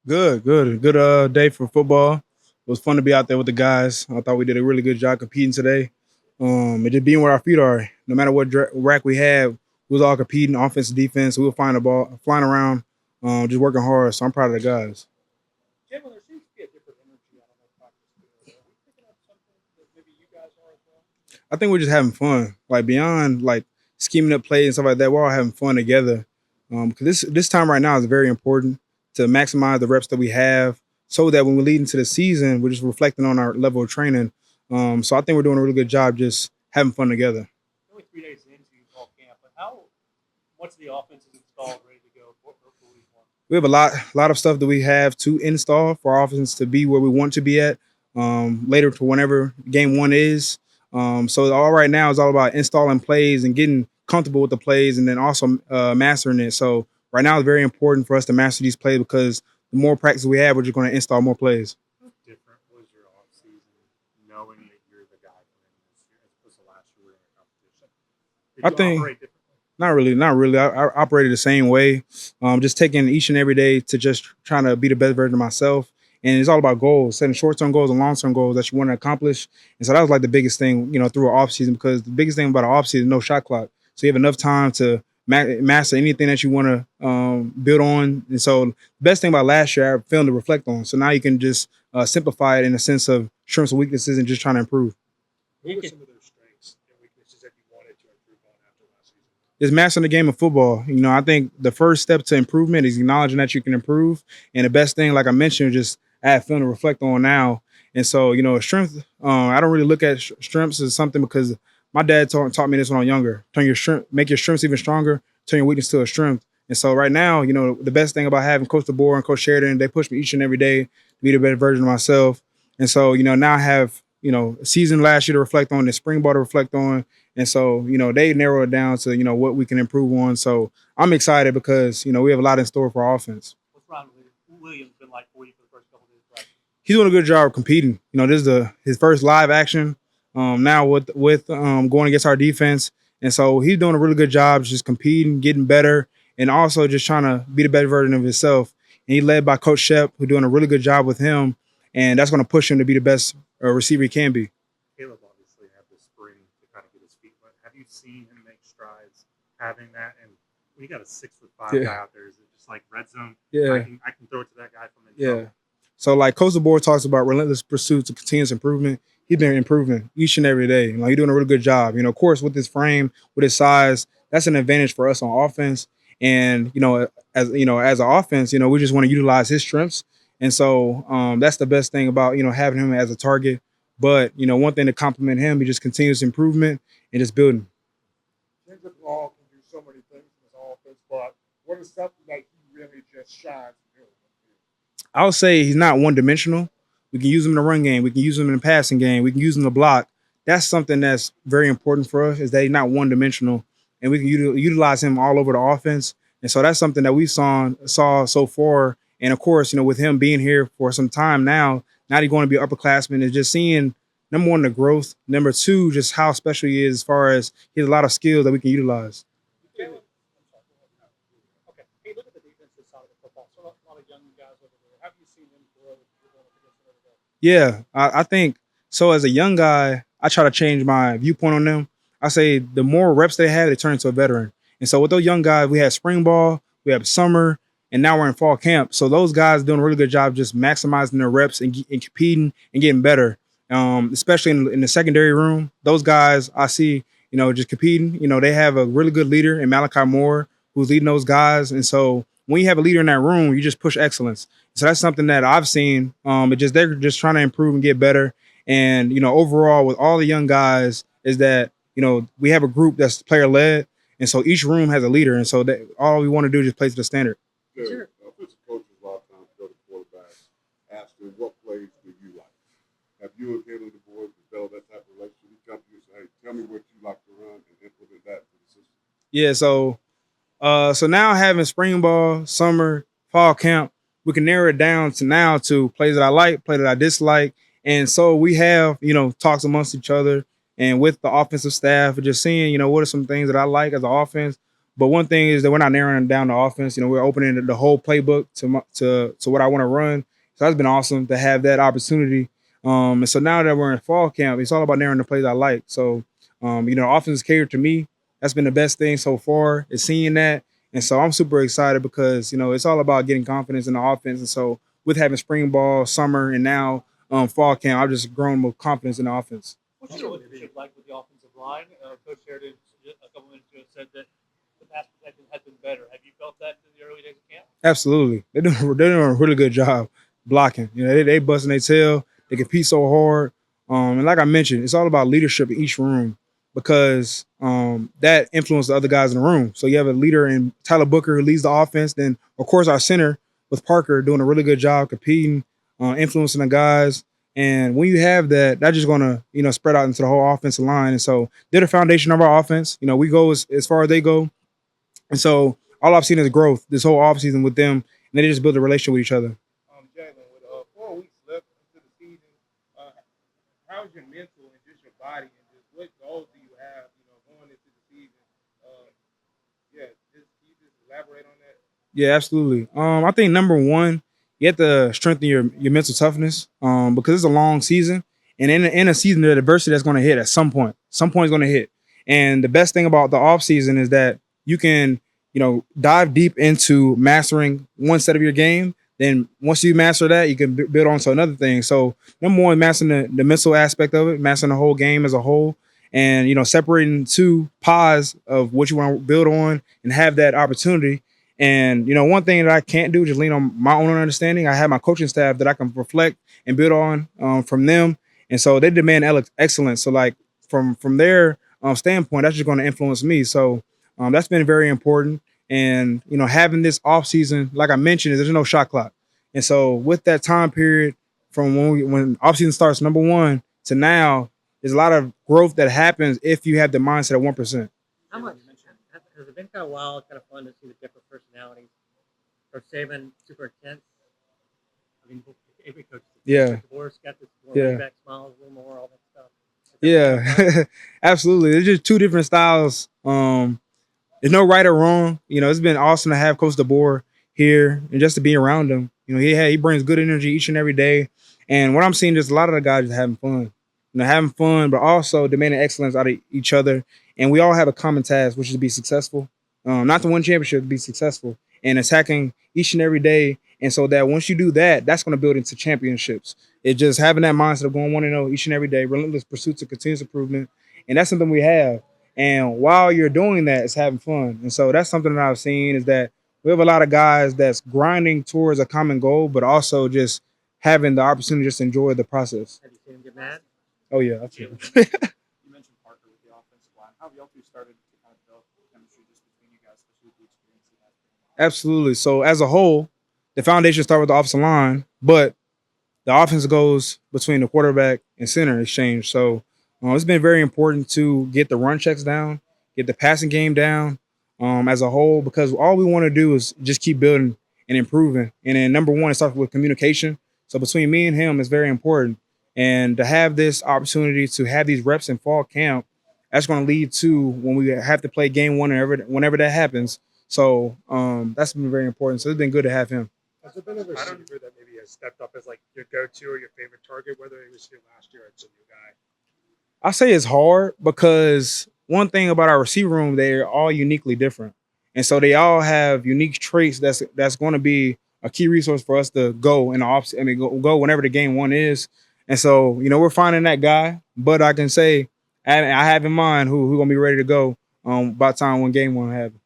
Good day for football. It was fun to be out there with the guys. I thought we did a really good job competing today. And just being where our feet are. No matter what rack we had, we was all competing, offense, defense. We were flying the ball, flying around, just working hard. So I'm proud of the guys. Jalen, there seems to be a different energy out of that practice field. Are we picking up something that maybe you guys are as well? I think we're just having fun. Like beyond like scheming up plays and stuff like that, we're all having fun together. Because this time right now is very important to maximize the reps that we have, so that when we lead into the season, we're just reflecting on our level of training. So I think we're doing a really good job just having fun together. Only 3 days into fall camp, but how much of the offense is installed, ready to go for week one? We have a lot of stuff that we have to install for our offense to be where we want to be at later to whenever game one is. So all right now is all about installing plays and getting comfortable with the plays, and then also mastering it. So right now it's very important for us to master these plays because the more practice we have, we're just going to install more plays. How different was your off season knowing that you're the guy coming in this year as opposed to last year we were in a competition? Did I you think operate differently? not really. I operated the same way, just taking each and every day to just trying to be the best version of myself. And it's all about goals, setting short-term goals and long-term goals that you want to accomplish. And so that was like the biggest thing, through an off season, because the biggest thing about an off season is no shot clock. So you have enough time to master anything that you want to build on. And so the best thing about last year, I failed to reflect on. So now you can just simplify it in a sense of strengths and weaknesses and just trying to improve. What were some of those strengths and weaknesses that you wanted to improve on after last season? Is mastering the game of football. I think the first step to improvement is acknowledging that you can improve. And the best thing, like I mentioned, just add feeling to reflect on now. And so, strength, I don't really look at strengths as something because my dad taught me this when I was younger. Turn your strength, make your strengths even stronger, turn your weakness to a strength. And so right now, the best thing about having Coach DeBoer and Coach Sheridan, they push me each and every day to be the better version of myself. And so, now I have, a season last year to reflect on, the spring ball to reflect on, and so, they narrow it down to, what we can improve on. So I'm excited because, we have a lot in store for our offense. What's Ron Williams been like for you for the first couple of days of practice? He's doing a good job of competing. This is his first live action now with going against our defense. And so he's doing a really good job just competing, getting better, and also just trying to be the better version of himself. And he's led by Coach Shep, who's doing a really good job with him. And that's going to push him to be the best receiver he can be. Caleb obviously had the spring to kind of get his feet wet. Have you seen him make strides having that? And when you got a 6'5" Yeah. guy out there, is it just like red zone? Yeah. I can throw it to that guy from in Yeah. trouble. So like Coach DeBoer talks about relentless pursuit to continuous improvement. He's been improving each and every day. He's doing a really good job. Of course, with his frame, with his size, that's an advantage for us on offense. And as an offense, we just want to utilize his strengths. And so that's the best thing about having him as a target. But one thing to compliment him, he just continuous improvement and just building. Kendrick Law can do so many things in his offense, but what is something that he really just shines in? I would say he's not one dimensional. We can use him in the run game. We can use him in the passing game. We can use him to block. That's something that's very important for us is that he's not one dimensional, and we can utilize him all over the offense. And so that's something that we saw so far. And of course, with him being here for some time now he's going to be an upperclassman. Is just seeing number one the growth, number two just how special he is as far as he has a lot of skills that we can utilize. Caleb, I'm sorry, go ahead. Okay. Hey, look at the defensive side of the football. So a lot of young guys over there. Have you seen them grow as you're going up against them every day? Yeah, I think so. As a young guy, I try to change my viewpoint on them. I say the more reps they have, they turn into a veteran. And so with those young guys, we had spring ball, we have summer, and now we're in fall camp. So those guys doing a really good job just maximizing their reps and competing and getting better. Especially in the secondary room, those guys I see, just competing. They have a really good leader in Malachi Moore who's leading those guys. And so when you have a leader in that room, you just push excellence. So that's something that I've seen. They're just trying to improve and get better. And overall, with all the young guys, is that we have a group that's player led, and so each room has a leader, and so that all we want to do is just play to the standard. Sure. Offensive coaches a lot of times go to quarterbacks, ask them what plays do you like. Have you and Jalen the boys developed that type of relationship? He come to you and say, "Hey, tell me what you like to run and implement that to the system." Yeah. So now having spring ball, summer, fall camp, we can narrow it down to now to plays that I like, play that I dislike. And so we have, talks amongst each other and with the offensive staff, just seeing, what are some things that I like as an offense, But one thing is that we're not narrowing down the offense. We're opening the whole playbook to what I want to run. So that's been awesome to have that opportunity. And so now that we're in fall camp, it's all about narrowing the plays I like. So, offense is catered to me. That's been the best thing so far is seeing that. And so I'm super excited because, it's all about getting confidence in the offense. And so with having spring ball, summer, and now fall camp, I've just grown with confidence in the offense. What's your relationship like with the offensive line? Coach Sheridan a couple minutes ago said that the pass protection has been better. Have you felt that in the early days of camp? Absolutely. They're doing a really good job blocking. They busting their tail. They compete so hard. And like I mentioned, it's all about leadership in each room because that influences the other guys in the room. So you have a leader in Tyler Booker who leads the offense. Then, of course, our center with Parker doing a really good job competing, influencing the guys. And when you have that, that's just going to, spread out into the whole offensive line. And so they're the foundation of our offense. We go as far as they go. And so all I've seen is growth this whole offseason with them, and they just build a relationship with each other. Jalen, with 4 weeks left into the season, uh, how's your mental and just your body, and just what goals do you have, going into the season? Uh, yeah, just can you just elaborate on that? Yeah, absolutely. I think number one, you have to strengthen your mental toughness because it's a long season, and in a season, the adversity that's going to hit at some point. Some point is going to hit, and the best thing about the off season is that you can dive deep into mastering one set of your game. Then once you master that, you can build on to another thing. So number one, mastering the mental aspect of it, mastering the whole game as a whole, and separating two pies of what you want to build on and have that opportunity. And one thing that I can't do is just lean on my own understanding. I have my coaching staff that I can reflect and build on from them, and so they demand excellence. So like from their standpoint, that's just going to influence me. So that's been very important. And having this off season, like I mentioned, is there's no shot clock, and so with that time period from when off season starts, number one to now, there's a lot of growth that happens if you have the mindset of 1%. How much has it been kind of wild, kind of fun to see the different personalities? Coach Saban, super intense. I mean, every coach. Yeah. Coach got this more Yeah. laid back smiles, a little more, all that stuff. Yeah, absolutely. There's just two different styles. There's no right or wrong. It's been awesome to have Coach DeBoer here and just to be around him. He brings good energy each and every day. And what I'm seeing is a lot of the guys just having fun. Having fun, but also demanding excellence out of each other. And we all have a common task, which is to be successful. Not to win championship, to be successful and attacking each and every day. And so that once you do that, that's going to build into championships. It's just having that mindset of going 1-0 each and every day, relentless pursuits of continuous improvement. And that's something we have. And while you're doing that, it's having fun. And so that's something that I've seen is that we have a lot of guys that's grinding towards a common goal, but also just having the opportunity to just enjoy the process. Have you seen him get mad? Oh yeah, absolutely. You mentioned Parker with the offensive line. How have y'all two started to kind of develop chemistry just between you guys, especially with the experience you have? Absolutely. So as a whole, the foundation starts with the offensive line, but the offense goes between the quarterback and center exchange. So it's been very important to get the run checks down, get the passing game down as a whole, because all we want to do is just keep building and improving. And then number one, it starts with communication. So between me and him, it's very important. And to have this opportunity to have these reps in fall camp, that's going to lead to when we have to play game one whenever that happens. So that's been very important. So it's been good to have him. Has there been a receiver that maybe has stepped up as like your go-to or your favorite target, whether it was here last year or it's a new guy? I say it's hard because one thing about our receiver room, they're all uniquely different, and so they all have unique traits. That's going to be a key resource for us to go in the off. I mean, go whenever the game one is, and so we're finding that guy. But I can say I have in mind who gonna be ready to go by the time when game one happens.